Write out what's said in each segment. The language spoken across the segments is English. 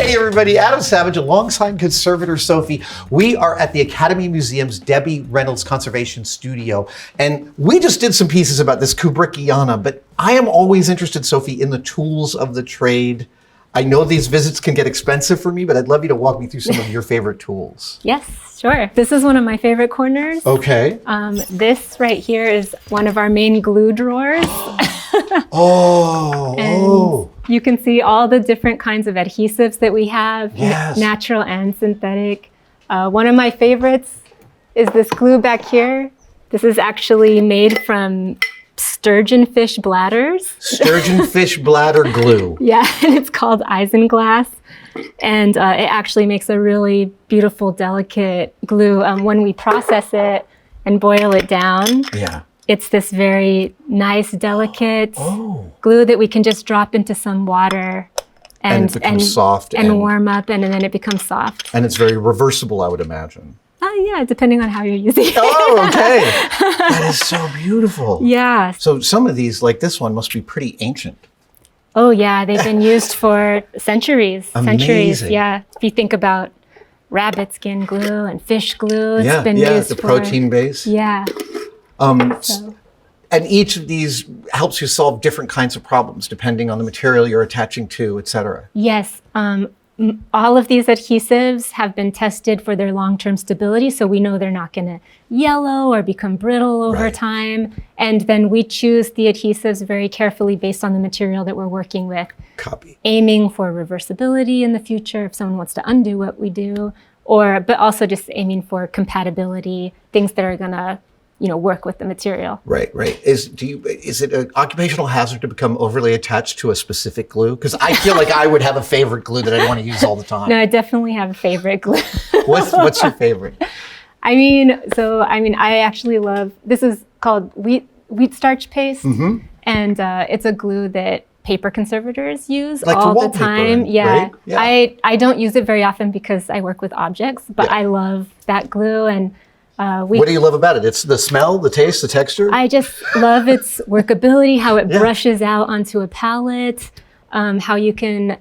Hey everybody, Adam Savage alongside conservator Sophie. We are at the Academy Museum's Debbie Reynolds Conservation Studio, and we just did some pieces about this Kubrickiana, but I am always interested, Sophie, in the tools of the trade. I know these visits can get expensive for me, but I'd love you to walk me through some of your favorite tools. Yes, sure. This is one of my favorite corners. Okay. This right here is one of our main glue drawers. Oh. You can see all the different kinds of adhesives that we have, Yes. natural and synthetic. One of my favorites is this glue back here. This is actually made from sturgeon fish bladders. Sturgeon fish bladder glue. Yeah, and it's called isinglass. And it actually makes a really beautiful, delicate glue. When we process it and boil it down, Yeah. it's this very nice, delicate Oh. glue that we can just drop into some water And it becomes soft and warm up, and then it becomes soft. And it's very reversible, I would imagine. Yeah, depending on how you're using it. Oh, okay. That is so beautiful. Yeah. So some of these, like this one, must be pretty ancient. Oh, yeah. They've been used for centuries. Centuries. Amazing. Yeah. If you think about rabbit skin glue and fish glue, Yeah, it's been yeah, used the for protein base. Yeah. So. And each of these helps you solve different kinds of problems depending on the material you're attaching to, et cetera. Yes. All of these adhesives have been tested for their long-term stability, so we know they're not going to yellow or become brittle over Right. time. And then we choose the adhesives very carefully based on the material that we're working with, Copy. aiming for reversibility in the future if someone wants to undo what we do, but also just aiming for compatibility, things that are going to work with the material. Right, right. Is it an occupational hazard to become overly attached to a specific glue? Because I feel like I would have a favorite glue that I want to use all the time. No, I definitely have a favorite glue. What's your favorite? I actually love, this is called wheat starch paste. Mm-hmm. And it's a glue that paper conservators use Like all for the wallpaper, time. Yeah. right? Yeah. I don't use it very often because I work with objects, but Yeah. I love that glue. And What do you love about it? It's the smell, the taste, the texture? I just love its workability, how it Yeah. brushes out onto a palette, how you can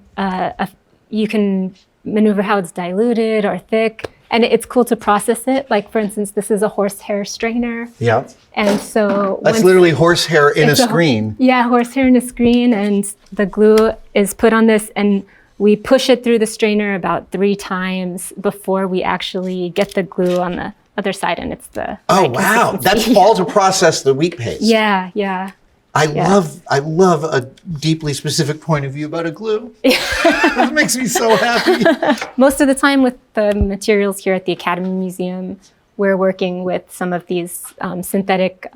maneuver how it's diluted or thick. And it's cool to process it. Like, for instance, this is a horsehair strainer. Yeah. And so That's literally horsehair in a screen. Yeah, horsehair in a screen, and the glue is put on this, and we push it through the strainer about 3 times before we actually get the glue on the other side, and it's the Oh, right wow. consistency. That's all to process the wheat paste. Yeah, yeah. I love a deeply specific point of view about a glue. It makes me so happy. Most of the time with the materials here at the Academy Museum, we're working with some of these synthetic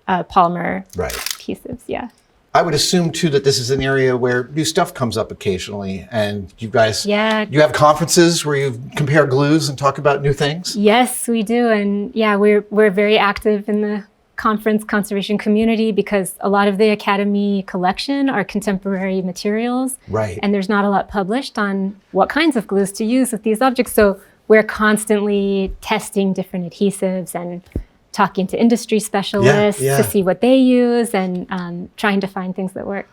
polymer adhesives, yeah. I would assume too that this is an area where new stuff comes up occasionally, and you guys, you have conferences where you compare glues and talk about new things? Yes, we do, and yeah, we're very active in the conference conservation community because a lot of the Academy collection are contemporary materials. Right. And there's not a lot published on what kinds of glues to use with these objects. So we're constantly testing different adhesives and talking to industry specialists to see what they use and trying to find things that work.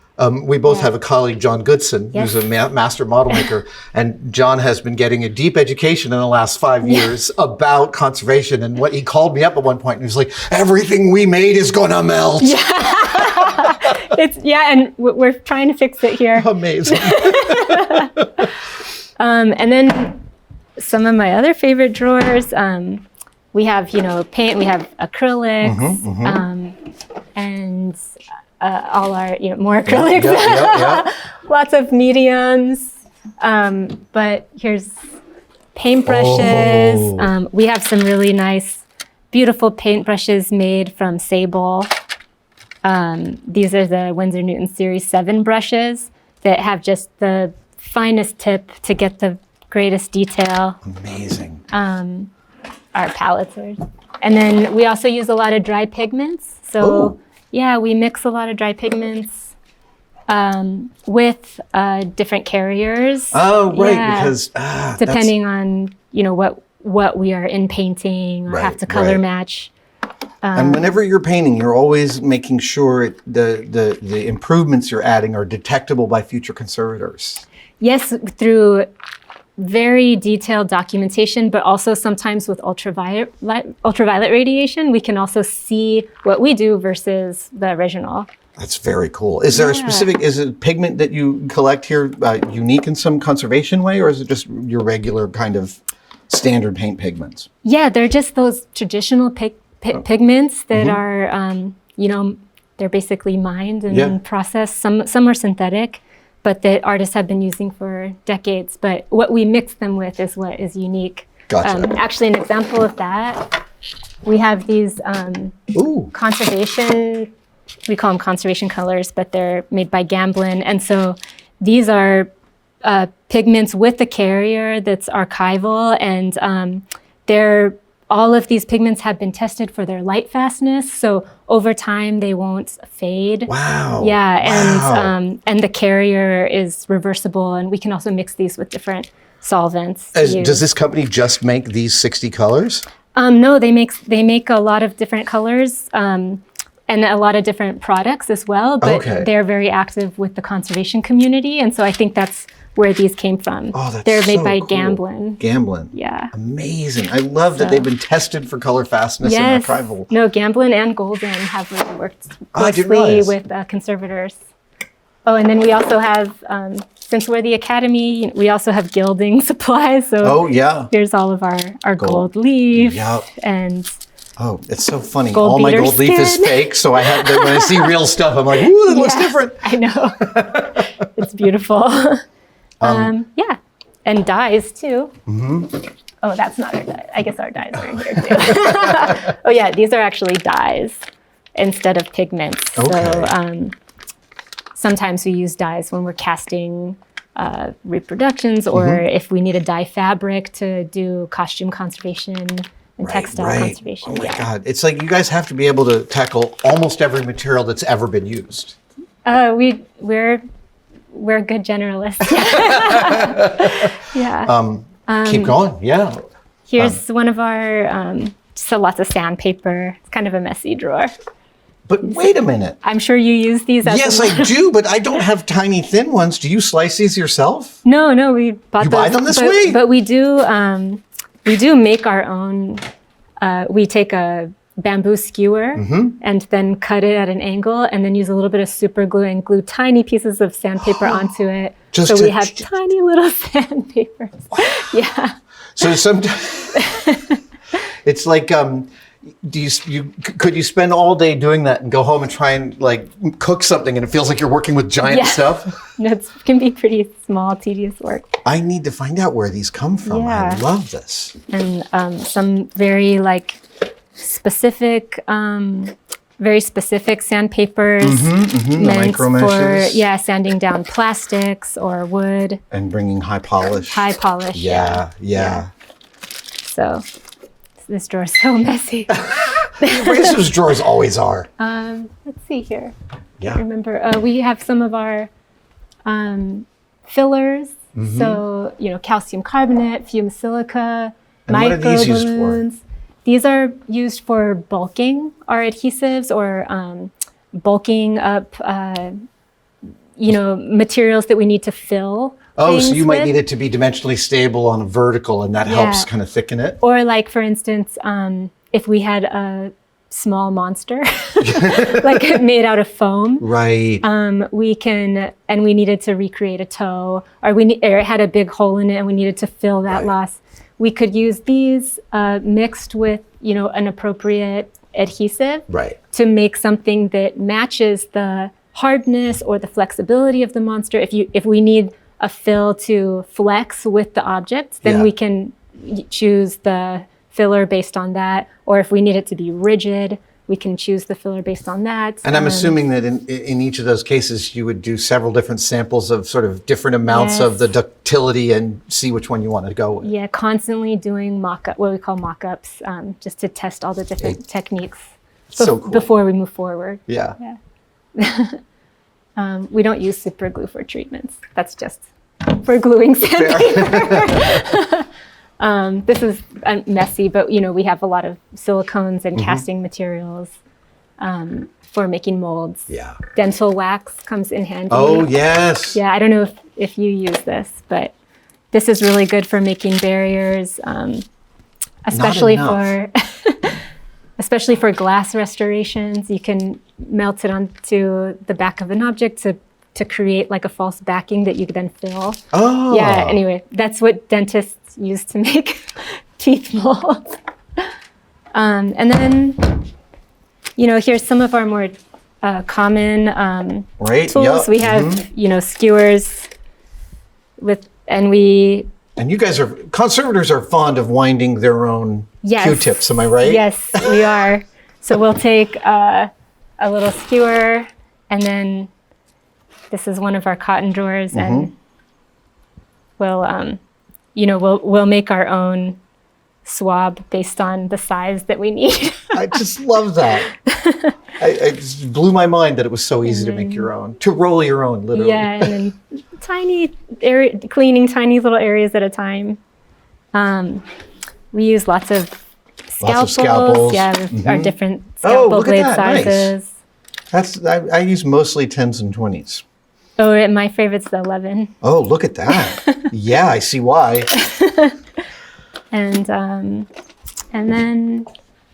We both have a colleague, John Goodson, who's a master model maker, and John has been getting a deep education in the last 5 years about conservation. And what he called me up at one point, and he was like, "Everything we made is gonna melt." Yeah, and we're trying to fix it here. Amazing. And then some of my other favorite drawers, we have paint, we have acrylics, and all our more acrylics, lots of mediums, but here's paintbrushes. We have some really nice, beautiful paintbrushes made from sable. These are the Winsor Newton Series 7 brushes that have just the finest tip to get the greatest detail. Amazing. Our palettes are, and then we also use a lot of dry pigments. So yeah, we mix a lot of dry pigments with different carriers. Oh, right, because depending on what we are in painting or have to color match. And whenever you're painting, you're always making sure the improvements you're adding are detectable by future conservators. Yes, through very detailed documentation, but also sometimes with ultraviolet radiation, we can also see what we do versus the original. That's very cool. Is there a specific, is it pigment that you collect here unique in some conservation way, or is it just your regular kind of standard paint pigments? Yeah, they're just those traditional pigments that are, you know, they're basically mined and processed. Some are synthetic, but that artists have been using for decades. But what we mix them with is what is unique. Gotcha. Actually, an example of that, we have these conservation, we call them conservation colors, but they're made by Gamblin. And so these are pigments with a carrier that's archival, and all of these pigments have been tested for their light fastness, so over time they won't fade. Wow. Yeah, and the carrier is reversible, and we can also mix these with different solvents. Does this company just make these 60 colors? No, they make a lot of different colors. And a lot of different products as well, but they're very active with the conservation community, and so I think that's where these came from. Oh, that's They're made by cool. Gamblin. Gamblin. Yeah. Amazing. I love that they've been tested for color fastness and archival. No, Gamblin and Golden have really worked I didn't closely realize. with conservators. Oh, and then we also have, since we're the Academy, we also have gilding supplies. So here's all of our gold leaf and oh, it's so funny. Gold All my beater gold leaf is skin. fake, so I have when I see real stuff, I'm like, ooh, it looks different. I know. It's beautiful. Yeah, and dyes too. Oh, that's not our dye. I guess our dyes are in here too. Oh yeah, these are actually dyes instead of pigments. So sometimes we use dyes when we're casting reproductions, or if we need a dye fabric to do costume conservation and textile conservation. Oh my God. It's like you guys have to be able to tackle almost every material that's ever been used. We're good generalists. Keep going. Yeah. Here's one of our, so lots of sandpaper. It's kind of a messy drawer. But wait a minute. I'm sure you use these as Yes, I do, but I don't have tiny thin ones. Do you slice these yourself? No, we bought You those. buy them this way? But we do make our own. We take a bamboo skewer and then cut it at an angle, and then use a little bit of super glue and glue tiny pieces of sandpaper onto it. So we have tiny little sandpapers. Wow. Yeah. So sometimes it's like, could you spend all day doing that and go home and try and like cook something and it feels like you're working with giant stuff? No, it can be pretty small, tedious work. I need to find out where these come from. Yeah. I love this. And some very specific, very specific sandpapers meant for sanding down plastics or wood. And bringing high polish. High polish. Yeah. So this drawer is so messy. Those drawers always are. Let's see here. Yeah. Remember, we have some of our fillers. So, calcium carbonate, fumed silica, micro what are these used for? balloons. These are used for bulking our adhesives, or bulking up, materials that we need to fill. Oh, so you might need it to be dimensionally stable on a vertical, and that helps kind of thicken it? Or like, for instance, if we had a small monster, like made out of foam. Right. We needed to recreate a toe, or it had a big hole in it and we needed to fill that loss. We could use these mixed with, an appropriate adhesive to make something that matches the hardness or the flexibility of the monster. If we need a fill to flex with the object, then we can choose the filler based on that. Or if we need it to be rigid, we can choose the filler based on that. And I'm assuming that in each of those cases, you would do several different samples of sort of different amounts of the ductility and see which one you want to go with. Yeah, constantly doing what we call mock-ups, just to test all the different techniques so cool. before we move forward. Yeah. We don't use super glue for treatments. That's just for gluing sandpaper. This is messy, but we have a lot of silicones and casting materials. for making molds. Yeah. Dental wax comes in handy. Oh, yes. Yeah, I don't know if you use this, but this is really good for making barriers, especially for especially for glass restorations. You can melt it onto the back of an object to create like a false backing that you can then fill. Oh. Yeah, anyway, that's what dentists use to make teeth molds. And then, here's some of our more common tools. We have, skewers and you guys conservators are fond of winding their own Q-tips, am I right? Yes, we are. So we'll take a little skewer, and then this is one of our cotton drawers, and we'll make our own swab based on the size that we need. I just love that. It just blew my mind that it was so easy to make your own, to roll your own, literally. Yeah, and then cleaning tiny little areas at a time. We use lots of scalpels. Yeah, with our different scalpel blade sizes. Nice. I use mostly 10s and 20s. Oh, and my favorite's the 11. Oh, look at that. Yeah, I see why. And then,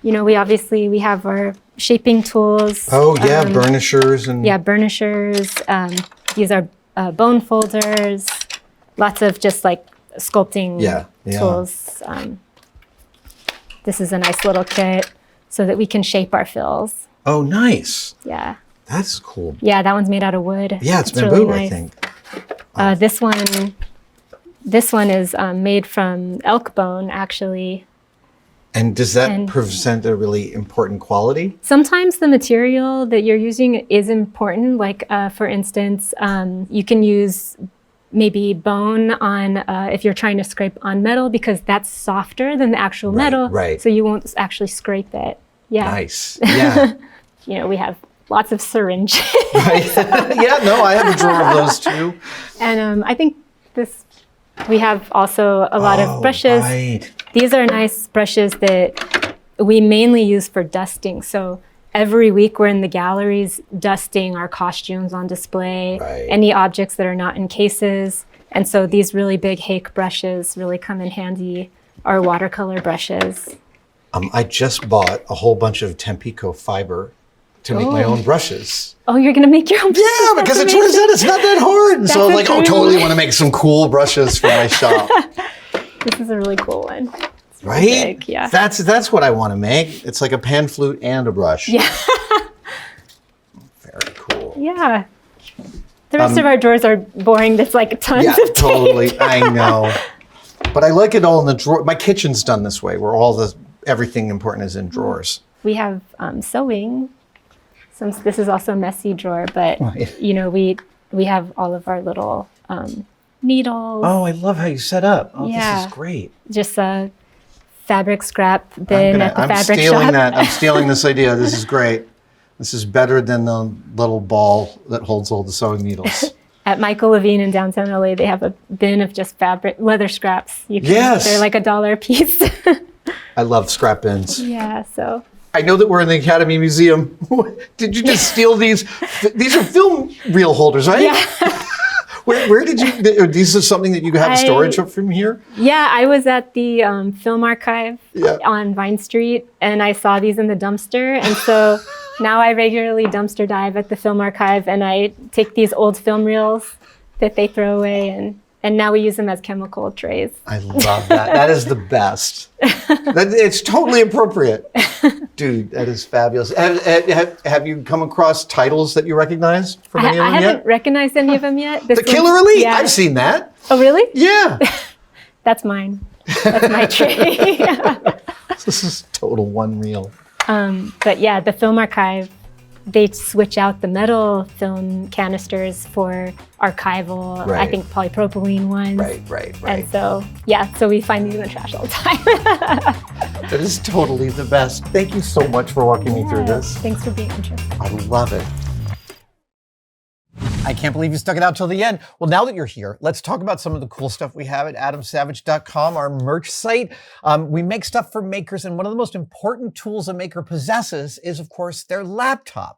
we have our shaping tools. Oh, yeah, burnishers. Burnishers. These are bone folders. Lots of just like sculpting tools. This is a nice little kit so that we can shape our fills. Oh, nice. Yeah. That's cool. Yeah, that one's made out of wood. Yeah, it's bamboo, really nice. I think. This one is made from elk bone, actually. And does that present a really important quality? Sometimes the material that you're using is important. Like, for instance, you can use maybe bone on if you're trying to scrape on metal, because that's softer than the actual metal. Right. So you won't actually scrape it. Yeah. Nice. Yeah. We have lots of syringes. Right. Yeah, no, I have a drawer of those too. And I think we have also a lot of brushes. Right. These are nice brushes that we mainly use for dusting. So every week we're in the galleries dusting our costumes on display, any objects that are not in cases. And so these really big Hake brushes really come in handy, our watercolor brushes. I just bought a whole bunch of Tempico fiber to make my own brushes. Oh, you're going to make your own brushes? Yeah, because it turns out it's not that hard. So I'm like, totally want to make some cool brushes for my shop. This is a really cool one. It's right? Really big, yeah. That's what I want to make. It's like a pan flute and a brush. Yeah. Very cool. Yeah. The rest of our drawers are boring. There's like tons of tape. Totally. I know. But I like it all in the drawer. My kitchen's done this way, where everything important is in drawers. We have sewing. This is also a messy drawer, but we have all of our little needles. Oh, I love how you set up. Oh, this is great. Just a fabric scrap bin at the fabric shop. I'm stealing that. I'm stealing this idea. This is great. This is better than the little ball that holds all the sewing needles. At Michael Levine in downtown LA, they have a bin of just leather scraps. They're like $1 a piece. I love scrap bins. Yeah, so. I know that we're in the Academy Museum. Did you just steal these? These are film reel holders, right? Yeah. Where did you, these are something that you have storage from here? Yeah, I was at the film archive on Vine Street, and I saw these in the dumpster. And so now I regularly dumpster dive at the film archive, and I take these old film reels that they throw away, and now we use them as chemical trays. I love that. That is the best. It's totally appropriate. Dude, that is fabulous. Have you come across titles that you recognize from any of them yet? I haven't recognized any of them yet. The Killer Elite? Yeah. I've seen that. Oh, really? Yeah. That's mine. That's my tray. This is total one reel. But yeah, the film archive, they switch out the metal film canisters for archival, I think polypropylene ones. Right. And so, so we find these in the trash all the time. That is totally the best. Thank you so much for walking me through this. Thanks for being interested. I love it. I can't believe you stuck it out till the end. Well, now that you're here, let's talk about some of the cool stuff we have at adamsavage.com, our merch site. We make stuff for makers, and one of the most important tools a maker possesses is, of course, their laptop.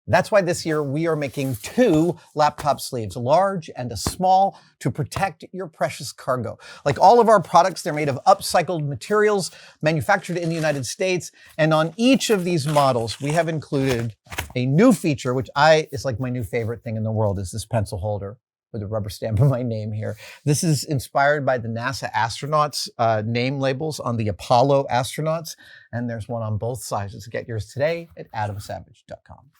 That's why this year we are making 2 laptop sleeves, a large and a small, to protect your precious cargo. Like all of our products, they're made of upcycled materials, manufactured in the United States. And on each of these models, we have included a new feature, which is like my new favorite thing in the world, is this pencil holder with a rubber stamp of my name here. This is inspired by the NASA astronauts' name labels on the Apollo astronauts. And there's one on both sizes. Get yours today at adamsavage.com.